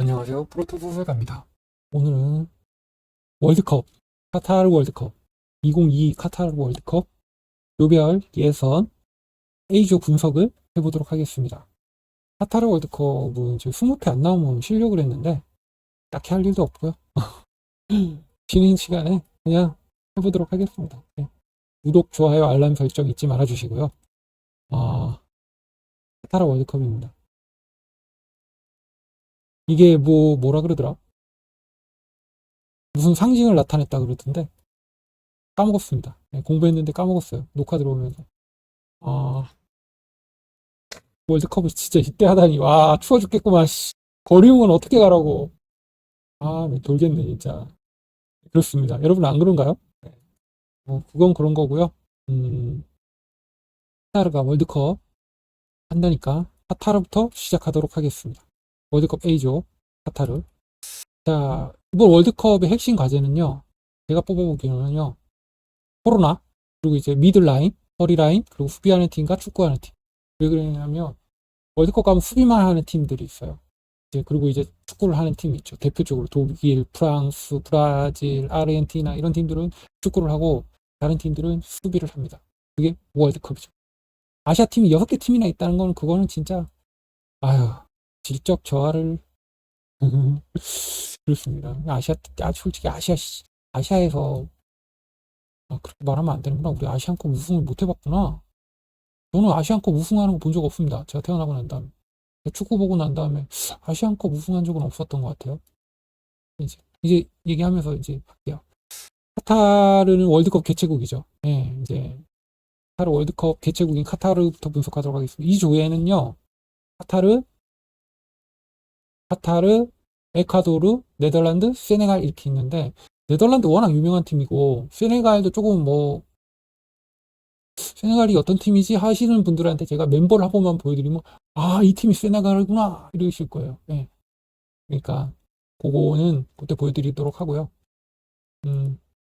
안녕하세요. 프로토소설가입니다. 오늘은 월드컵, 카타르 월드컵, 2022 카타르 월드컵 요별 예선 A조 분석을 해보도록 하겠습니다. 카타르 월드컵은 지금 20회 안 나오면 쉬려고 했는데 딱히 할 일도 없고요. 쉬는 시간에 그냥 해보도록 하겠습니다. 네. 구독, 좋아요, 알람 설정 잊지 말아주시고요. 카타르 월드컵입니다. 이게 뭐라 그러더라? 무슨 상징을 나타냈다 그러던데 까먹었습니다. 네, 공부했는데 까먹었어요. 녹화 들어오면서. 아, 월드컵을 진짜 이때 하다니. 와, 추워 죽겠구만. 씨. 거리응은 어떻게 가라고. 아, 네, 돌겠네, 진짜. 그렇습니다. 여러분 안 그런가요? 네. 그건 그런 거고요. 음, 카타르가 월드컵 한다니까 카타르부터 시작하도록 하겠습니다. 월드컵 A조 카타르. 자, 이번 월드컵의 핵심 과제는요. 제가 뽑아보기로는요. 코로나, 그리고 이제 미들라인, 허리라인, 그리고 수비하는 팀과 축구하는 팀. 왜 그러냐면 월드컵 가면 수비만 하는 팀들이 있어요. 그리고 이제 축구를 하는 팀이 있죠. 대표적으로 독일, 프랑스, 브라질, 아르헨티나 이런 팀들은 축구를 하고 다른 팀들은 수비를 합니다. 그게 월드컵이죠. 아시아 팀이 6개 팀이나 있다는 거는 그거는 진짜 아유 질적 저하를 그렇습니다. 솔직히 아시아에서 그렇게 말하면 안 되는구나. 우리 아시안컵 우승을 못 해봤구나. 저는 아시안컵 우승하는 거 본 적 없습니다. 제가 태어나고 난 다음에 축구 보고 난 다음에 아시안컵 우승한 적은 없었던 것 같아요. 이제 얘기하면서 이제 할게요. 카타르는 월드컵 개최국이죠. 예, 이제 카타르 월드컵 개최국인 카타르부터 분석하도록 하겠습니다. 이 조에는요, 카타르, 에콰도르, 네덜란드, 세네갈 이렇게 있는데 네덜란드 워낙 유명한 팀이고 세네갈도 조금 세네갈이 어떤 팀이지 하시는 분들한테 제가 멤버를 한 번만 보여드리면 이 팀이 세네갈이구나 이러실 거예요. 예. 그러니까 그거는 그때 보여드리도록 하고요.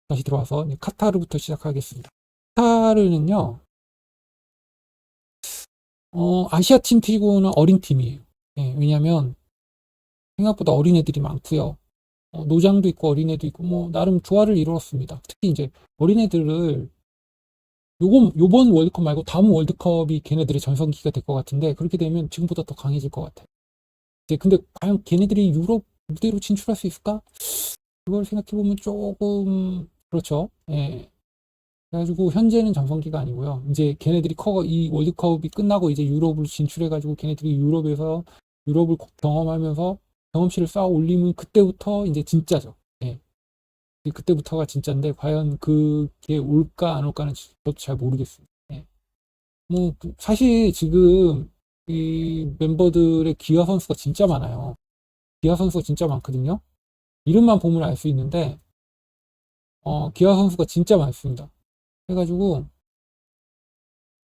다시 들어와서 카타르부터 시작하겠습니다. 카타르는요, 아시아 팀 치고는 어린 팀이에요. 예, 왜냐면 생각보다 어린 애들이 많고요. 노장도 있고 어린애도 있고 나름 조화를 이루었습니다. 특히 이제 어린애들을 요번 월드컵 말고 다음 월드컵이 걔네들의 전성기가 될 것 같은데 그렇게 되면 지금보다 더 강해질 것 같아요. 이제 근데 과연 걔네들이 유럽 무대로 진출할 수 있을까? 그걸 생각해 보면 조금 그렇죠. 예. 그래가지고 현재는 전성기가 아니고요. 이제 걔네들이 이 월드컵이 끝나고 이제 유럽을 진출해가지고 걔네들이 유럽을 경험하면서 경험치를 쌓아 올리면 그때부터 이제 진짜죠. 예. 그때부터가 진짜인데 과연 그게 올까 안 올까는 저도 잘 모르겠습니다. 예. 사실 지금 이 멤버들의 기아 선수가 진짜 많아요. 기아 선수가 진짜 많거든요. 이름만 보면 알 수 있는데 기아 선수가 진짜 많습니다. 해가지고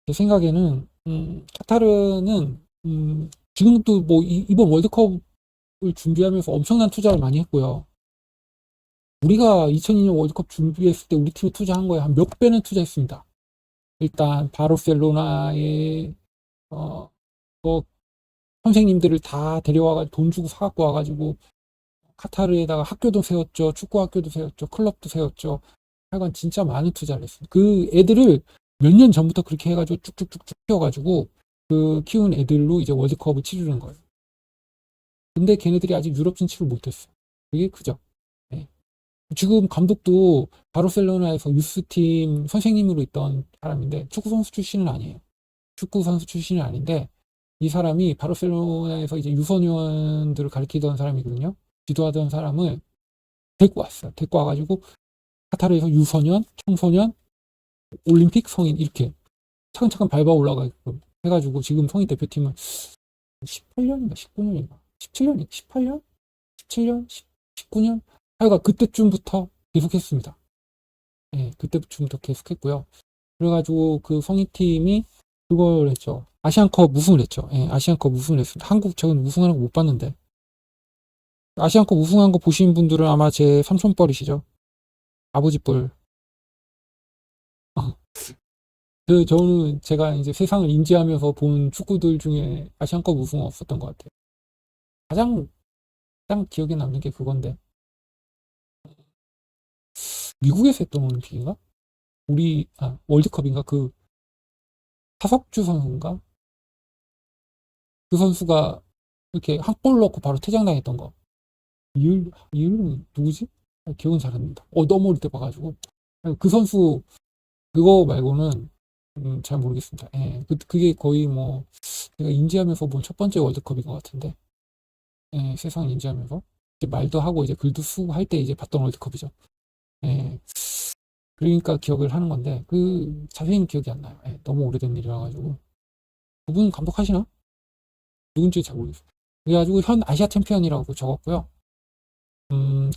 제 생각에는 카타르는 지금도 이번 월드컵을 준비하면서 엄청난 투자를 많이 했고요. 우리가 2002년 월드컵 준비했을 때 우리 팀에 투자한 거에 한 몇 배는 투자했습니다. 일단 바르셀로나에 어, 뭐 선생님들을 다 데려와가지고 돈 주고 사갖고 와가지고 카타르에다가 학교도 세웠죠. 축구 학교도 세웠죠. 클럽도 세웠죠. 하여간 진짜 많은 투자를 했어요. 그 애들을 몇 년 전부터 그렇게 해가지고 쭉쭉쭉쭉 키워가지고 그 키운 애들로 이제 월드컵을 치르는 거예요. 근데 걔네들이 아직 유럽 진출을 못했어. 그게 크죠. 네. 지금 감독도 바르셀로나에서 유스팀 선생님으로 있던 사람인데 축구 선수 출신은 아니에요. 축구 선수 출신은 아닌데 이 사람이 바르셀로나에서 이제 유소년들을 가르치던 사람이거든요. 지도하던 사람을 데리고 왔어요. 데리고 와가지고 카타르에서 유소년, 청소년, 올림픽, 성인 이렇게 차근차근 밟아 올라가게끔 해가지고 지금 성인 대표팀은 18년인가 19년인가 17년인가 18년? 17년? 19년? 하여간 그때쯤부터 계속했습니다. 예, 그때쯤부터 계속했고요. 그래가지고 그 성인팀이 그걸 했죠. 아시안컵 우승을 했죠. 예, 아시안컵 우승을 했습니다. 한국 최근 우승하는 거 못 봤는데 아시안컵 우승한 거 보신 분들은 아마 제 삼촌뻘이시죠. 아버지 뻘. 저는 제가 이제 세상을 인지하면서 본 축구들 중에 아시안컵 우승은 없었던 것 같아요. 가장 딱 기억에 남는 게 그건데. 미국에서 했던 올림픽인가? 월드컵인가? 그, 하석주 선수인가? 그 선수가 이렇게 한 골 넣고 바로 퇴장당했던 거. 이율은 누구지? 기억은 잘 안 납니다. 너무 어릴 때 봐가지고. 그 선수, 그거 말고는, 잘 모르겠습니다. 예, 그게 거의 뭐, 제가 인지하면서 본 첫 번째 월드컵인 것 같은데, 예, 세상 인지하면서. 이제 말도 하고 이제 글도 쓰고 할 때 이제 봤던 월드컵이죠. 예, 그러니까 기억을 하는 건데, 자세히는 기억이 안 나요. 예, 너무 오래된 일이라 가지고. 그분 감독하시나? 누군지 잘 모르겠어요. 그래가지고 현 아시아 챔피언이라고 적었고요.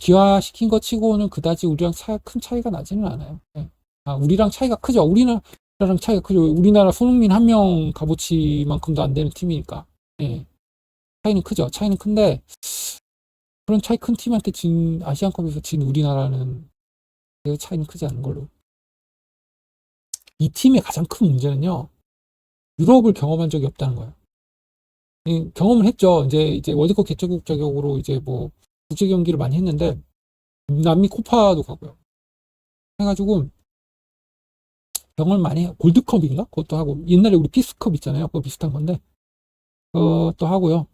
기화시킨 것 치고는 그다지 우리랑 큰 차이가 나지는 않아요. 예. 우리랑 차이가 크죠. 우리나라랑 차이가 크죠. 우리나라 손흥민 한 명 값어치만큼도 안 되는 팀이니까. 예. 차이는 크죠. 차이는 큰데, 그런 차이 큰 팀한테 아시안컵에서 진 우리나라는 그 차이는 크지 않은 걸로. 이 팀의 가장 큰 문제는요, 유럽을 경험한 적이 없다는 거예요. 경험을 했죠. 이제 월드컵 개최국 자격으로 이제 뭐, 국제 경기를 많이 했는데, 남미 코파도 가고요. 해가지고, 경험을 많이 해요. 골드컵인가? 그것도 하고, 옛날에 우리 피스컵 있잖아요. 그거 비슷한 건데, 그것도 하고요.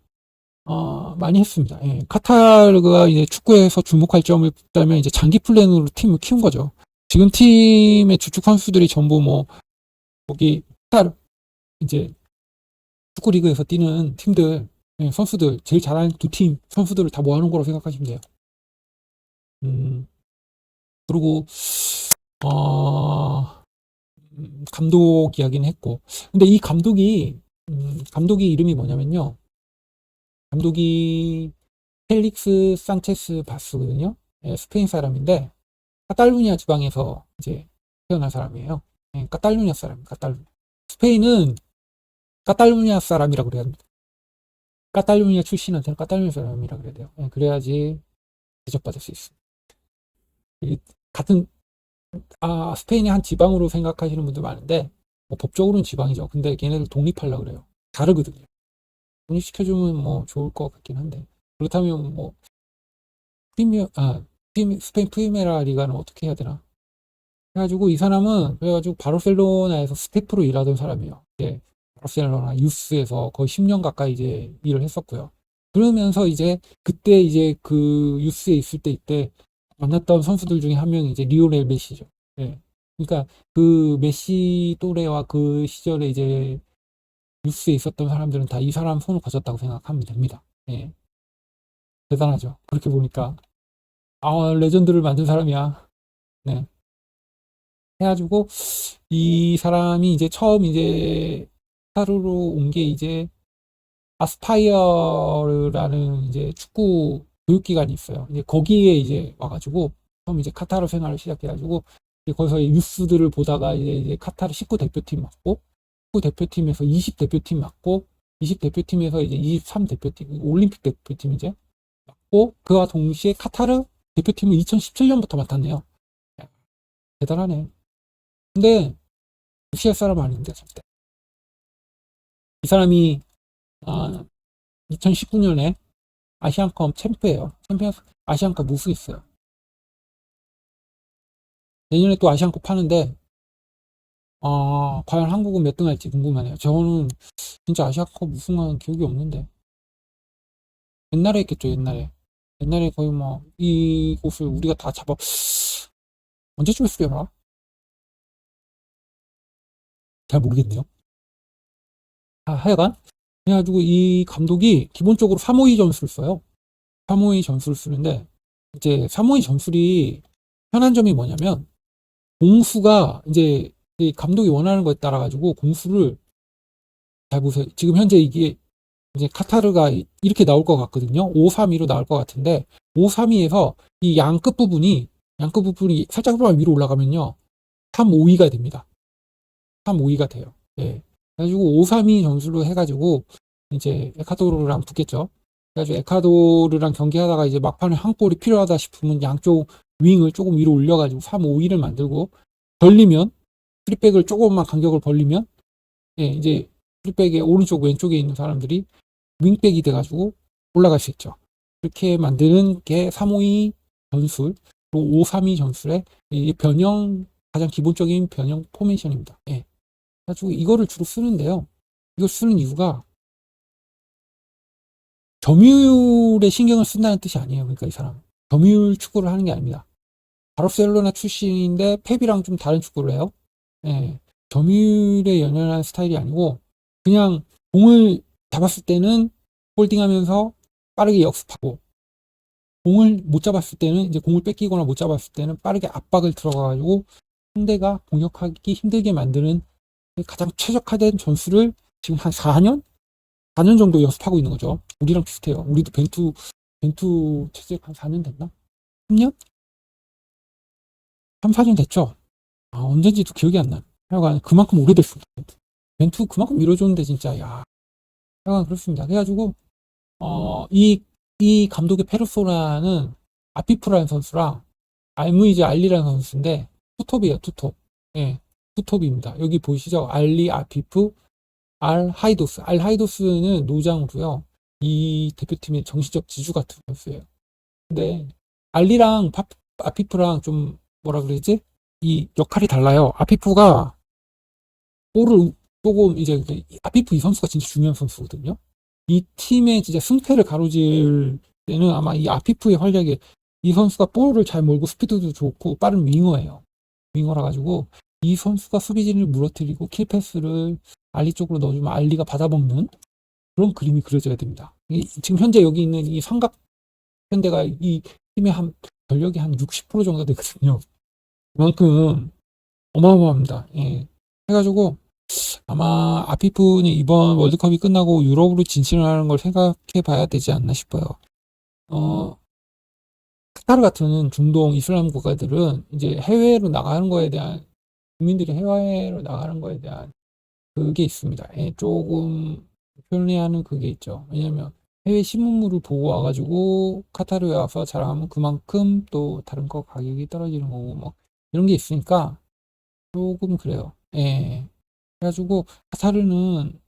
많이 했습니다. 예. 카타르가 이제 축구에서 주목할 점을 있다면 이제 장기 플랜으로 팀을 키운 거죠. 지금 팀의 주축 선수들이 전부 뭐, 거기, 카타르, 이제 축구 리그에서 뛰는 팀들, 예, 선수들, 제일 잘하는 두 팀 선수들을 다 모아놓은 거라고 생각하시면 돼요. 그리고, 어, 감독 이야기는 했고. 근데 이 감독이 이름이 뭐냐면요. 감독이 펠릭스 산체스 바스거든요. 예, 스페인 사람인데, 카탈루냐 지방에서 이제 태어난 사람이에요. 예, 카탈루냐 사람, 스페인은 카탈루냐 사람이라고 그래야 합니다. 카탈루냐 출신한테는 카탈루냐 사람이라 그래야 돼요. 예, 그래야지 대접받을 수 있습니다. 같은 스페인의 한 지방으로 생각하시는 분들 많은데 뭐 법적으로는 지방이죠. 근데 걔네들 독립하려고 그래요. 다르거든요. 독립시켜주면 뭐 좋을 것 같긴 한데 그렇다면 뭐 프리미어 스페인 프리메라 리가는 어떻게 해야 되나? 그래가지고 이 사람은 그래가지고 바르셀로나에서 스태프로 일하던 사람이에요. 이제 바르셀로나 유스에서 거의 10년 가까이 이제 일을 했었고요. 그러면서 이제 그때 이제 그 유스에 있을 때 이때 만났던 선수들 중에 한 명이 이제 리오넬 메시죠. 예. 그러니까 그 메시 또래와 그 시절에 이제 유스에 있었던 사람들은 다 이 사람 손을 거쳤다고 생각하면 됩니다. 예. 대단하죠. 그렇게 보니까 레전드를 만든 사람이야. 네. 해가지고 이 사람이 이제 처음 이제 카타르로 온 게 이제 아스파이어라는 이제 축구 교육기관이 있어요. 이제 거기에 이제 와가지고 처음 이제 카타르 생활을 시작해가지고 이제 거기서 유스들을 보다가 이제 카타르 19 대표팀 맡고 19 대표팀에서 20 대표팀 맡고 20 대표팀에서 이제 23 대표팀 올림픽 대표팀 이제 맡고 그와 동시에 카타르 대표팀을 2017년부터 맡았네요. 대단하네. 근데 무시할 사람 아닌데 절대. 이 사람이 2019년에 아시안컵 챔프예요. 아시안컵 우승했어요. 내년에 또 아시안컵 하는데 과연 한국은 몇 등 할지 궁금하네요. 저는 진짜 아시안컵 우승한 기억이 없는데 옛날에 했겠죠. 옛날에 거의 뭐 이곳을 우리가 다 언제쯤 했으려나? 잘 모르겠네요. 하여간 그래가지고 이 감독이 기본적으로 352 전술을 써요. 352 전술을 쓰는데 이제 352 전술이 편한 점이 뭐냐면 공수가 이제 이 감독이 원하는 거에 따라 가지고 공수를 잘 보세요. 지금 현재 이게 이제 카타르가 이렇게 나올 것 같거든요. 5-3-2로 나올 것 같은데 5-3-2에서 이 양끝 부분이 살짝만 위로 올라가면요. 3-5-2가 됩니다. 3-5-2가 돼요. 예. 그래가지고 5-3-2 전술로 해가지고 이제 에콰도르랑 붙겠죠. 그래가지고 에콰도르랑 경기하다가 이제 막판에 한 골이 필요하다 싶으면 양쪽 윙을 조금 위로 올려가지고 3-5-2를 만들고 벌리면 프리백을 조금만 간격을 벌리면 예, 이제 프리백의 오른쪽 왼쪽에 있는 사람들이 윙백이 돼가지고 올라갈 수 있죠. 이렇게 만드는 게 352 전술, 그리고 532 전술의 이 변형, 가장 기본적인 변형 포메이션입니다. 예. 그래가지고 이거를 주로 쓰는데요. 이걸 쓰는 이유가 점유율에 신경을 쓴다는 뜻이 아니에요. 그러니까 이 사람 점유율 축구를 하는 게 아닙니다. 바르셀로나 출신인데 펩이랑 좀 다른 축구를 해요. 예. 점유율에 연연한 스타일이 아니고 그냥 공을 잡았을 때는 홀딩하면서 빠르게 역습하고, 공을 못 잡았을 때는 이제 공을 뺏기거나 못 잡았을 때는 빠르게 압박을 들어가가지고 상대가 공격하기 힘들게 만드는 가장 최적화된 전술을 지금 한 4년? 4년 정도 연습하고 있는 거죠. 우리랑 비슷해요. 우리도 벤투 채색 한 4년 됐나? 3년? 3, 4년 됐죠? 아, 언젠지도 기억이 안 나. 하여간 그만큼 오래됐습니다. 벤투 그만큼 밀어줬는데 진짜, 야. 하여간 그렇습니다. 그래가지고, 이 감독의 페르소나는 아피프라는 선수랑 알무이즈 알리라는 선수인데, 투톱이에요, 투톱. 예, 투톱입니다. 여기 보이시죠? 알리, 아피프, 알 하이도스. 알 하이도스는 노장으로요. 이 대표팀의 정신적 지주 같은 선수예요. 근데 알리랑 아피프랑 좀 뭐라 그러지? 이 역할이 달라요. 아피프가 볼을 조금 이제 아피프 이 선수가 진짜 중요한 선수거든요. 이 팀의 진짜 승패를 가로질 때는 아마 이 아피프의 활약에, 이 선수가 볼을 잘 몰고 스피드도 좋고 빠른 윙어예요. 윙어라 가지고 이 선수가 수비진을 무너뜨리고 킬패스를 알리 쪽으로 넣어주면 알리가 받아먹는 그런 그림이 그려져야 됩니다. 지금 현재 여기 있는 이 삼각 현대가 이 팀의 한 전력이 한 60% 정도 되거든요. 그만큼 어마어마합니다. 예. 해가지고 아마 아피프는 이번 월드컵이 끝나고 유럽으로 진출을 하는 걸 생각해 봐야 되지 않나 싶어요. 카타르 같은 중동 이슬람 국가들은 이제 해외로 나가는 거에 대한, 국민들이 해외로 나가는 거에 대한 그게 있습니다. 예, 조금 편리하는 그게 있죠. 왜냐면 해외 신문물을 보고 와가지고 카타르에 와서 자랑하면 그만큼 또 다른 거 가격이 떨어지는 거고 뭐 이런 게 있으니까 조금 그래요. 예. 그래가지고 카타르는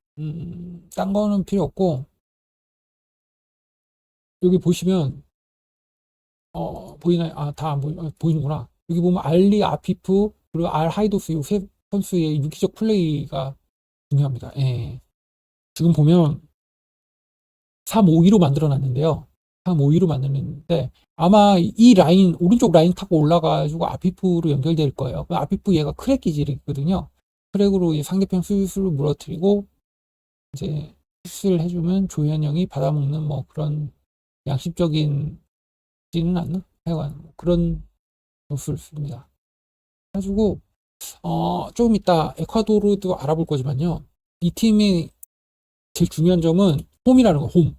딴 거는 필요 없고, 여기 보시면 보이나요? 아, 다 안 보이는구나. 여기 보면 알리 아피프 그리고 알 하이도스 이 세 선수의 유기적 플레이가 중요합니다. 예. 지금 보면 3-5-2로 만들어 놨는데요. 3-5-2로 만들었는데 아마 이 라인, 오른쪽 라인 타고 올라가지고 아피프로 연결될 거예요. 아피프 얘가 크랙 기질이거든요. 크랙으로 상대편 수비수를 무너뜨리고 이제 패스를 해주면 조현영이 받아먹는 뭐 그런 양심적인 지는 않나? 하여간 뭐 그런 점수를 씁니다. 그래가지고 조금 이따 에콰도르도 알아볼 거지만요. 이 팀의 제일 중요한 점은 홈이라는 거, 홈.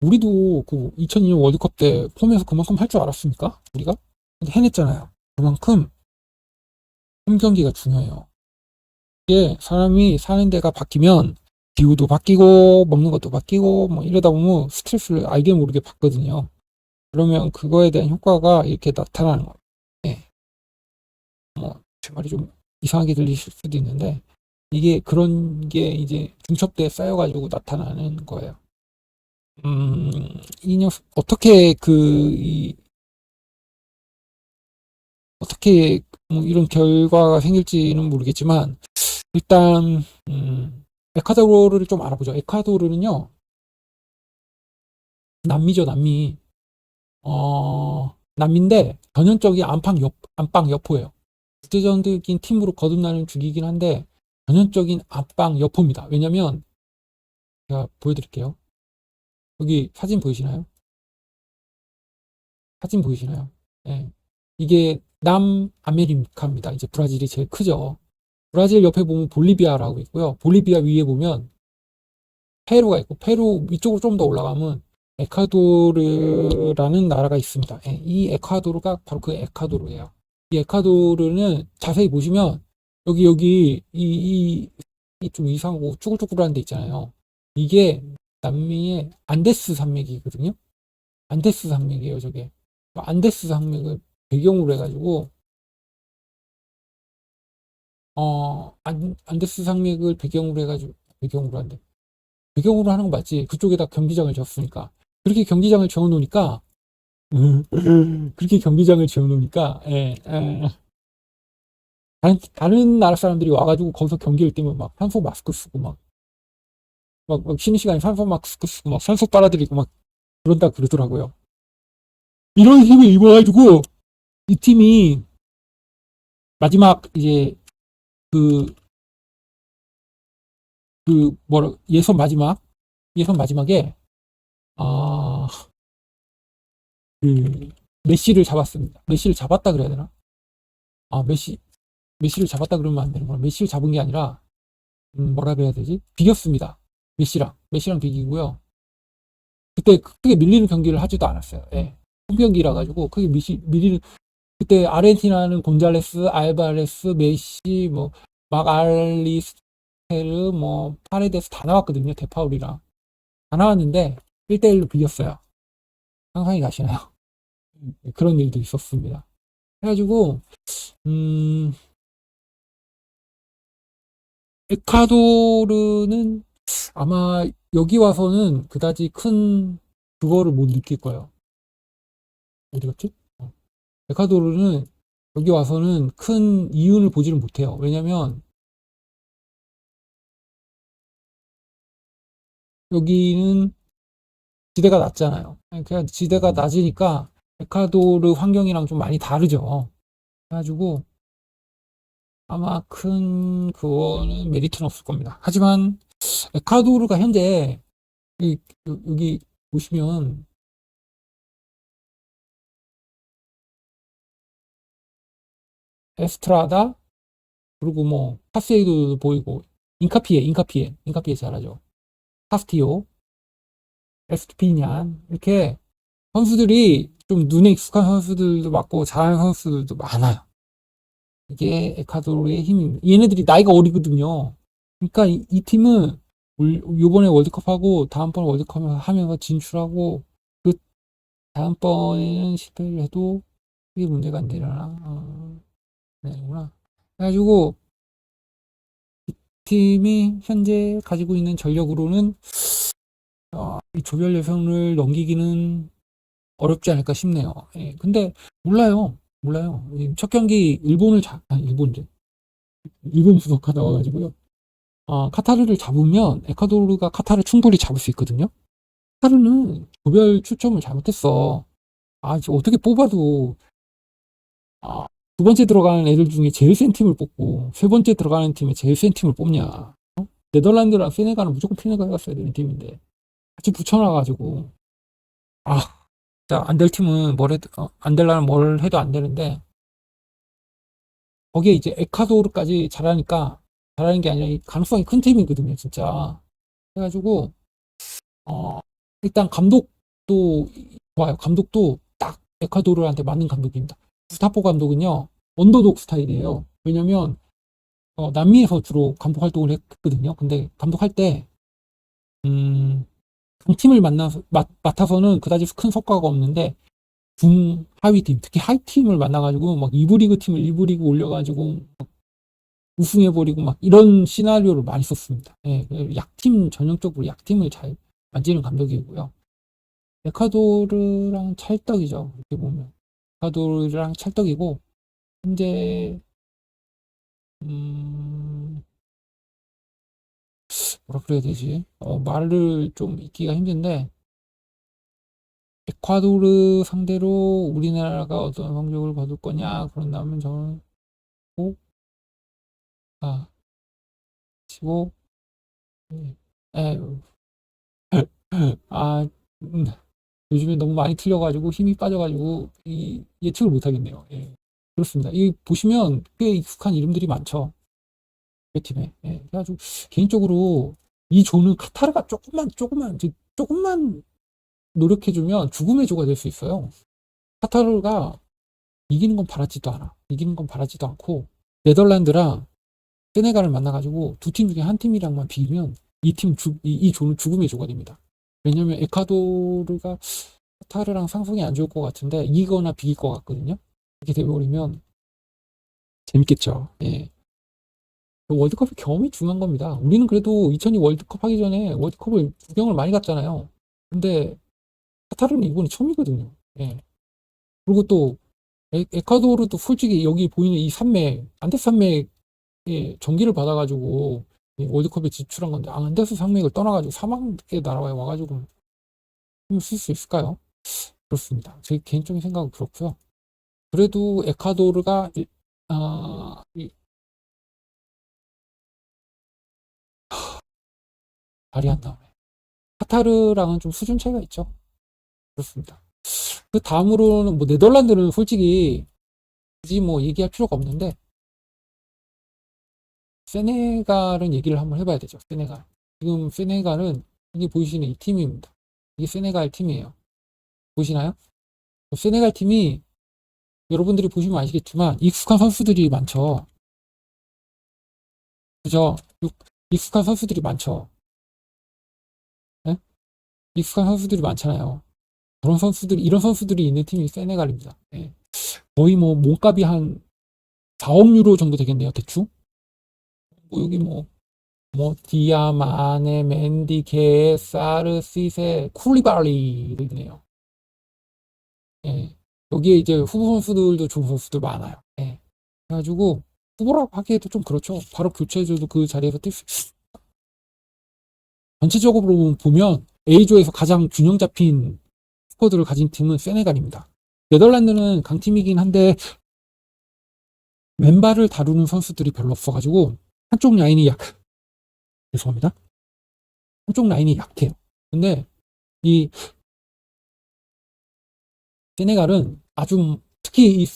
우리도 그 2002년 월드컵 때 홈에서 그만큼 할 줄 알았습니까? 우리가? 근데 해냈잖아요. 그만큼 홈 경기가 중요해요. 이게 사람이 사는 데가 바뀌면 기후도 바뀌고 먹는 것도 바뀌고 뭐 이러다 보면 스트레스를 알게 모르게 받거든요. 그러면 그거에 대한 효과가 이렇게 나타나는 거예요. 네. 제 말이 좀 이상하게 들리실 수도 있는데 이게 그런 게 이제 중첩대에 쌓여가지고 나타나는 거예요. 이 녀석 어떻게 어떻게 뭐 이런 결과가 생길지는 모르겠지만 일단 에콰도르를 좀 알아보죠. 에콰도르는요, 남미죠, 남미. 남미인데 전형적인 안방 여포예요. 국제적인 팀으로 거듭나는 중이긴 한데 전형적인 안방 여포입니다. 왜냐면 제가 보여드릴게요. 여기 사진 보이시나요? 사진 보이시나요? 예. 이게 남아메리카입니다. 이제 브라질이 제일 크죠. 브라질 옆에 보면 볼리비아라고 있고요. 볼리비아 위에 보면 페루가 있고, 페루 위쪽으로 좀 더 올라가면 에콰도르라는 나라가 있습니다. 예, 이 에콰도르가 바로 그 에콰도르예요. 이 에콰도르는 자세히 보시면 여기 이 좀 이상하고 쭈글쭈글한 데 있잖아요. 이게 남미의 안데스 산맥이거든요. 안데스 산맥이에요, 저게. 안데스 산맥을 배경으로 해가지고 안데스 산맥을 배경으로 해가지고, 배경으로 한데 배경으로 하는 거 맞지? 그쪽에다 경기장을 졌으니까. 그렇게 경기장을 지어놓으니까, 그렇게 경기장을 지어놓으니까, 예, 예. 다른 나라 사람들이 와가지고 거기서 경기를 뛰면 막 산소 마스크 쓰고 막 쉬는 시간에 산소 마스크 쓰고 막 산소 빨아들이고 막 그런다 그러더라고요. 이런 힘을 입어가지고 이 팀이 마지막 이제 그, 예선 마지막에, 아, 그, 메시를 잡았습니다. 메시를 잡았다 그래야 되나? 아, 메시를 잡았다 그러면 안 되는 거야. 메시를 잡은 게 아니라, 뭐라 그래야 되지? 비겼습니다. 메시랑 비기고요. 그때 크게 밀리는 경기를 하지도 않았어요. 예. 홈경기라 가지고 크게 밀리는, 그때 아르헨티나는 곤잘레스, 알바레스, 메시, 뭐, 막 알리스테르, 뭐, 파레데스 다 나왔거든요. 데파울이랑. 다 나왔는데, 1대1로 비겼어요. 상상이 가시나요? 그런 일도 있었습니다. 해가지고, 음, 에콰도르는 아마 여기 와서는 그다지 큰 그거를 못 느낄 거예요. 어디 갔지? 에콰도르는 여기 와서는 큰 이윤을 보지를 못해요. 왜냐면 여기는 지대가 낮잖아요. 그냥 지대가 낮으니까 에콰도르 환경이랑 좀 많이 다르죠. 그래가지고 아마 큰 그거는 메리트는 없을 겁니다. 하지만 에콰도르가 현재 여기 보시면 에스트라다 그리고 뭐 파세이도 보이고 인카피에 잘하죠. 카스티오, 에스투피냔 이렇게 선수들이 좀 눈에 익숙한 선수들도 많고 잘하는 선수들도 많아요. 이게 에콰도르의 힘입니다. 얘네들이 나이가 어리거든요. 그러니까 이 팀은 요번에 월드컵하고 다음번 월드컵 하면서 진출하고 그 다음번에는 실패를 해도 그게 문제가 안 되려나? 네구나. 그래가지고 팀이 현재 가지고 있는 전력으로는 이 조별 예선을 넘기기는 어렵지 않을까 싶네요. 예, 근데 몰라요. 첫 경기 일본 부족하 나와가지고요. 카타르를 잡으면 에콰도르가 카타르 충분히 잡을 수 있거든요. 카타르는 조별 출점을 잘못했어. 지금 어떻게 뽑아도 두 번째 들어가는 애들 중에 제일 센 팀을 뽑고 세 번째 들어가는 팀에 제일 센 팀을 뽑냐. 네덜란드랑 세네갈은 무조건 세네갈 갔어야 되는 팀인데 같이 붙여놔가지고 아 진짜 안 될 팀은 안 될라면 뭘 해도 안 되는데 거기에 이제 에콰도르까지 잘하는 게 아니라 가능성이 큰 팀이거든요 진짜. 그래가지고 어 일단 감독도 좋아요. 감독도 딱 에콰도르한테 맞는 감독입니다. 구스타포 감독은요 언더독 스타일이에요. 왜냐면 남미에서 주로 감독 활동을 했거든요. 근데 감독할 때 음, 강팀을 맡아서는 그다지 큰 성과가 없는데 중하위 팀, 특히 하위 팀을 만나가지고 막 2부 리그 팀을 1부 리그 올려가지고 우승해버리고 막 이런 시나리오를 많이 썼습니다. 예, 약팀 전형적으로 약팀을 잘 만지는 감독이고요. 에콰도르랑 찰떡이죠. 이렇게 보면 에콰도르랑 찰떡이고 현재 음, 뭐라 그래야 되지? 말을 좀 잊기가 힘든데 에콰도르 상대로 우리나라가 어떤 성적을 거둘 거냐 그런다면 저는 5, 4, 15, 에, 아, 요즘에 너무 많이 틀려가지고 힘이 빠져가지고 예측을 못 하겠네요. 예. 그렇습니다. 이 보시면 꽤 익숙한 이름들이 많죠. 그 팀에. 예. 그래가지고 개인적으로 이 조는 카타르가 조금만 노력해주면 죽음의 조가 될 수 있어요. 카타르가 이기는 건 바라지도 않고 네덜란드랑 세네갈을 만나가지고 두 팀 중에 한 팀이랑만 비기면 이 조는 죽음의 조가 됩니다. 왜냐면 에콰도르가 카타르랑 상승이 안 좋을 것 같은데 이기거나 비길 것 같거든요. 이렇게 돼버리면 재밌겠죠. 예. 월드컵의 경험이 중요한 겁니다. 우리는 그래도 2002 월드컵 하기 전에 월드컵을 구경을 많이 갔잖아요. 근데 카타르는 이번이 처음이거든요. 예. 그리고 또 에콰도르도 솔직히 여기 보이는 이 산맥, 안데스 산맥의 전기를 받아가지고 월드컵에 진출한 건데 안데스 산맥을 떠나가지고 사막의 나라에 와가지고 힘을 쓸 수 있을까요? 그렇습니다. 제 개인적인 생각은 그렇고요. 그래도 에콰도르가 말이 안 나오네. 카타르랑은 좀 수준 차이가 있죠. 그렇습니다. 그 다음으로는 뭐 네덜란드는 솔직히 굳이 뭐 얘기할 필요가 없는데 세네갈은 얘기를 한번 해봐야 되죠. 세네갈. 지금 세네갈은 이게 보이시는 이 팀입니다. 이게 세네갈 팀이에요. 보시나요? 세네갈 팀이 여러분들이 보시면 아시겠지만 익숙한 선수들이 많죠. 그죠? 익숙한 선수들이 많죠. 네? 익숙한 선수들이 많잖아요. 이런 선수들이 있는 팀이 세네갈입니다. 네. 거의 뭐 몸값이 한 4억 유로 정도 되겠네요, 대충. 뭐 여기 디아, 마네, 맨디, 게, 사르, 시세, 쿨리발리도 있네요. 예. 여기에 이제 후보 선수들도 좋은 선수들 많아요. 예. 그래가지고 후보라고 하기에도 좀 그렇죠. 바로 교체해줘도 그 자리에서 뛸 수 있어. 전체적으로 보면 A조에서 가장 균형 잡힌 스쿼드를 가진 팀은 세네갈입니다. 네덜란드는 강팀이긴 한데 왼발을 다루는 선수들이 별로 없어가지고 한쪽 라인이 죄송합니다. 한쪽 라인이 약해요. 근데 이 세네갈은 아주 특히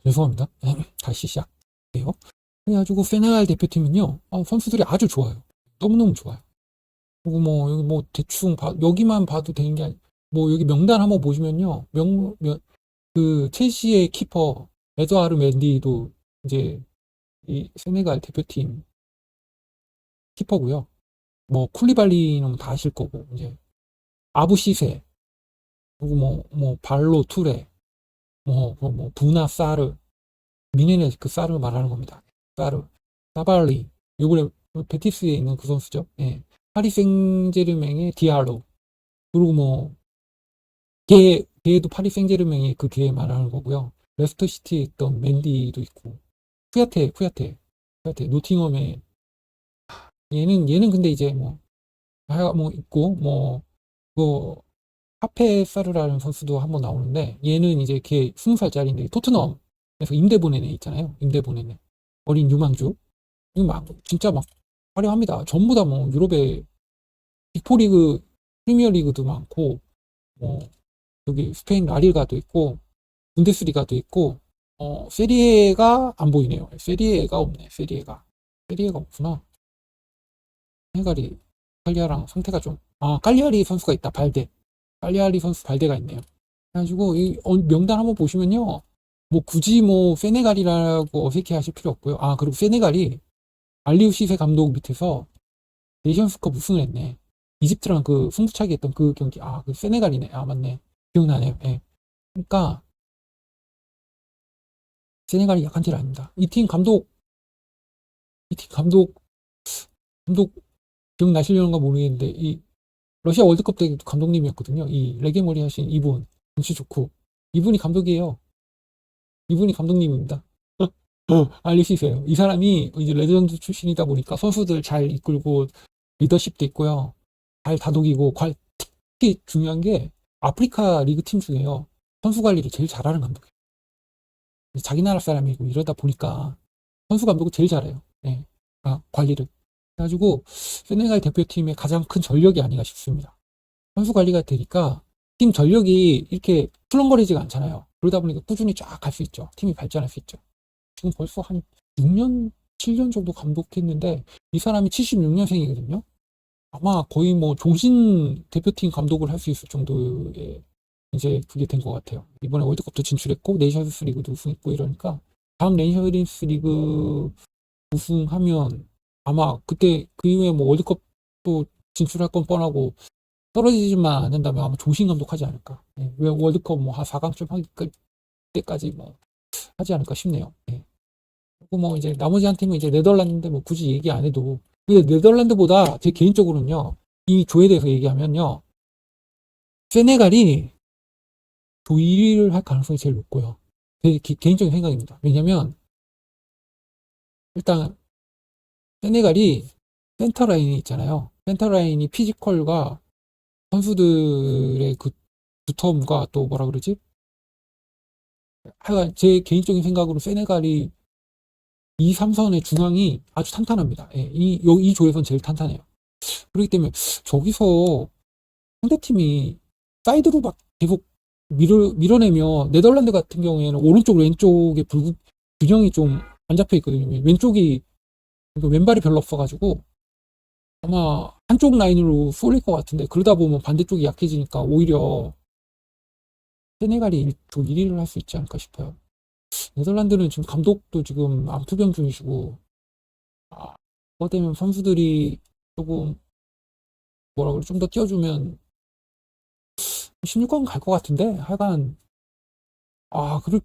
죄송합니다. 다시 시작해요. 그래가지고 세네갈 대표팀은요, 선수들이 아주 좋아요. 너무너무 좋아요. 그리고 뭐 여기 뭐 대충 여기만 봐도 되는 게 뭐 여기 명단 한번 보시면요, 그 첼시의 키퍼 에드와르 맨디도 이제 이 세네갈 대표팀 키퍼고요. 뭐 쿨리발리는 다 아실 거고 이제 아부 시세 그리고 뭐 발로 투레 뭐 부나 사르 미네네 그 사르 말하는 겁니다. 사르 사발리 요번에 베티스에 있는 그 선수죠. 예. 파리 생제르맹의 디알로 그리고 뭐 걔도 파리 생제르맹이 그 걔 말하는 거고요. 레스터 시티에 있던 맨디도 있고 쿠야테 노팅엄에 얘는 근데 이제 뭐 있고 뭐 하페 사르라는 선수도 한번 나오는데 얘는 이제 걔 20살짜리인데 토트넘에서 임대 보낸 애 있잖아요. 임대 보낸 애. 어린 유망주. 이거 막 진짜 막 화려합니다. 전부 다 뭐 유럽의 빅4 리그 프리미어 리그도 많고 뭐 여기 스페인 라리가도 있고 분데스리가도 있고 세리에가 안 보이네요. 세리에가 없네. 세리에가 없구나. 세네갈이 칼리아랑 상태가 좀 칼리아리 선수가 있다. 칼리아리 선수 발대가 있네요. 그래가지고 이 명단 한번 보시면요. 뭐 굳이 뭐 세네갈이라고 어색해 하실 필요 없고요. 그리고 세네갈이 알리우 시세 감독 밑에서 네이션스컵 우승을 했네. 이집트랑 그 승부차기 했던 그 경기. 그 세네갈이네. 맞네. 기억나네요. 예. 그러니까 세네갈이 약한 팀 아닙니다. 이 팀 감독 기억나시려는가 모르겠는데 이 러시아 월드컵 때 감독님이었거든요. 이 레게머리 하신 이분, 정치 좋고 이분이 감독이에요. 이분이 감독님입니다. 알리시세요. 이 사람이 이제 레전드 출신이다 보니까 선수들 잘 이끌고 리더십도 있고요. 잘 다독이고 특히 중요한 게 아프리카 리그 팀 중에요. 선수 관리를 제일 잘하는 감독이에요. 자기 나라 사람이고 이러다 보니까 선수 감독을 제일 잘해요. 네. 관리를. 그래가지고 세네갈 대표팀의 가장 큰 전력이 아닌가 싶습니다. 선수 관리가 되니까 팀 전력이 이렇게 출렁거리지가 않잖아요. 그러다 보니까 꾸준히 쫙 갈 수 있죠. 팀이 발전할 수 있죠. 지금 벌써 한 6년, 7년 정도 감독했는데 이 사람이 76년생이거든요. 아마 거의 뭐 종신 대표팀 감독을 할 수 있을 정도의 이제 그게 된 것 같아요. 이번에 월드컵도 진출했고 네이션스 리그도 우승했고 이러니까 다음 네이션스 리그 우승하면 아마 그때 그 이후에 뭐 월드컵도 진출할 건 뻔하고 떨어지지만 않는다면 아마 종신 감독하지 않을까. 왜 월드컵 뭐 4강쯤 하기 때까지 뭐 하지 않을까 싶네요. 그리고 뭐 이제 나머지 한 팀은 이제 네덜란드인데 뭐 굳이 얘기 안 해도 근데 네덜란드보다 제 개인적으로는요, 이 조에 대해서 얘기하면요, 세네갈이 조 1위를 할 가능성이 제일 높고요. 제 개인적인 생각입니다. 왜냐면, 일단, 세네갈이 센터 라인이 있잖아요. 센터 라인이 피지컬과 선수들의 그 두터움과 또 뭐라 그러지? 하여간 제 개인적인 생각으로 세네갈이 2, 3선의 중앙이 아주 탄탄합니다. 예, 이 조에선 제일 탄탄해요. 그렇기 때문에 저기서 상대팀이 사이드로 막 계속 밀어내면 네덜란드 같은 경우에는 오른쪽 왼쪽의 균형이 좀 안 잡혀 있거든요. 왼쪽이 그러니까 왼발이 별로 없어가지고 아마 한쪽 라인으로 쏠릴 것 같은데 그러다 보면 반대쪽이 약해지니까 오히려 세네갈이 조 1위를 할 수 있지 않을까 싶어요. 네덜란드는 지금 감독도 지금 암투병 중이시고 그것 때문에 선수들이 조금 뭐라 그래 좀 더 뛰어주면 16강 갈 것 같은데 하여간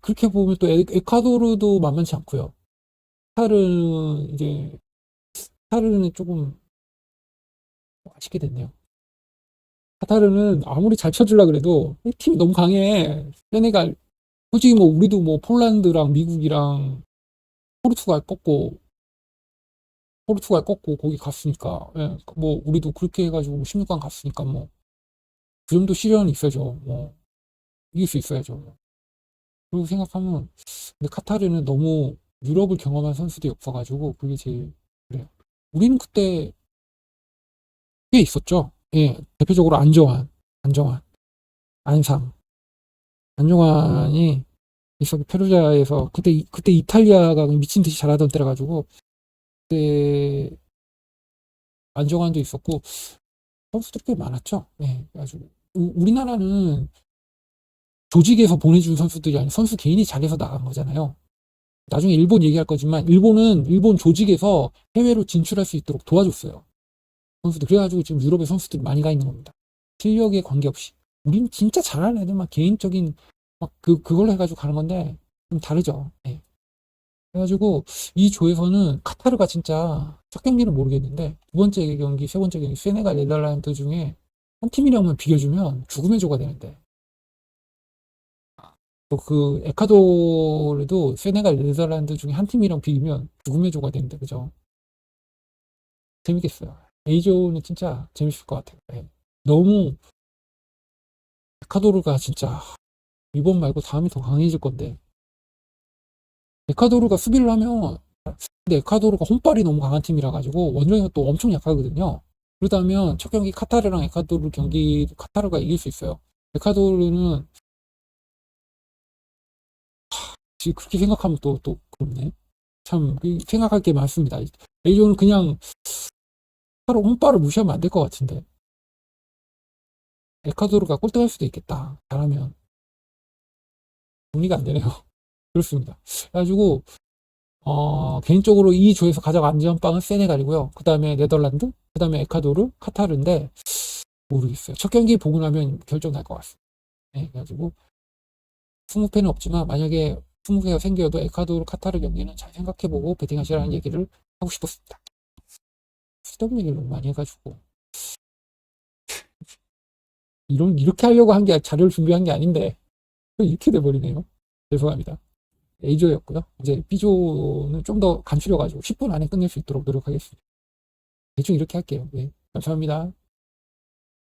그렇게 보면 또 에콰도르도 만만치 않고요. 카타르는 이제 카타르는 조금 아쉽게 됐네요. 카타르는 아무리 잘 쳐주려 그래도 이 팀이 너무 강해. 세네갈 솔직히 뭐 우리도 뭐 폴란드랑 미국이랑 포르투갈 꺾고 거기 갔으니까 예, 뭐 우리도 그렇게 해가지고 16강 갔으니까 뭐 그 정도 시련이 있어야죠. 뭐 이길 수 있어야죠. 그리고 생각하면 근데 카타르는 너무 유럽을 경험한 선수들이 없어가지고 그게 제일 그래요. 우리는 그때 꽤 있었죠. 예, 대표적으로 안정환, 안상, 안정환이 있었고 페루자에서 그때 이탈리아가 미친 듯이 잘하던 때라 가지고 그때 안정환도 있었고 선수들이 꽤 많았죠. 예, 그래가지고 우리나라는 조직에서 보내준 선수들이 아니라 선수 개인이 잘해서 나간 거잖아요. 나중에 일본 얘기할 거지만 일본은 일본 조직에서 해외로 진출할 수 있도록 도와줬어요. 선수들 그래가지고 지금 유럽에 선수들이 많이 가 있는 겁니다. 실력에 관계없이. 우리는 진짜 잘하는 애들만 개인적인 막 그걸로 해가지고 가는 건데 좀 다르죠. 예. 그래가지고 이 조에서는 카타르가 진짜 첫 경기는 모르겠는데 두 번째 경기, 세 번째 경기 세네갈, 네덜란드 중에 한 팀이랑만 비겨주면 죽음의 조가 되는데 또 그 에콰도르도 세네갈, 네덜란드 중에 한 팀이랑 비기면 죽음의 조가 되는데 그죠? 재밌겠어요. A조는 진짜 재밌을 것 같아요. 예. 너무 에콰도르가 진짜 이번 말고 다음이 더 강해질 건데 에콰도르가 수비를 하면 근데 에콰도르가 혼발이 너무 강한 팀이라 가지고 원정에서 또 엄청 약하거든요. 그러다면 첫 경기 카타르랑 에콰도르 경기 카타르가 이길 수 있어요. 에콰도르는 지금 그렇게 생각하면 또 그렇네. 참 생각할 게 많습니다. A조는 그냥 바로 혼발을 무시하면 안 될 것 같은데 에콰도르가 꼴등할 수도 있겠다. 잘하면 정리가 안 되네요. 그렇습니다. 그래가지고 개인적으로 이 조에서 가장 안전빵은 세네갈이고요. 그 다음에 네덜란드, 그 다음에 에콰도르, 카타르인데 모르겠어요. 첫 경기 보고 나면 결정 날 것 같습니다. 네, 그래가지고 20패는 없지만 만약에 20패가 생겨도 에콰도르, 카타르 경기는 잘 생각해보고 베팅하시라는 얘기를 하고 싶었습니다. 수덕 얘기를 너무 많이 해가지고 이렇게 하려고 한 게 자료를 준비한 게 아닌데 이렇게 돼버리네요. 죄송합니다. A조였고요. 이제 B조는 좀 더 간추려가지고 10분 안에 끝낼 수 있도록 노력하겠습니다. 대충 이렇게 할게요. 네, 감사합니다.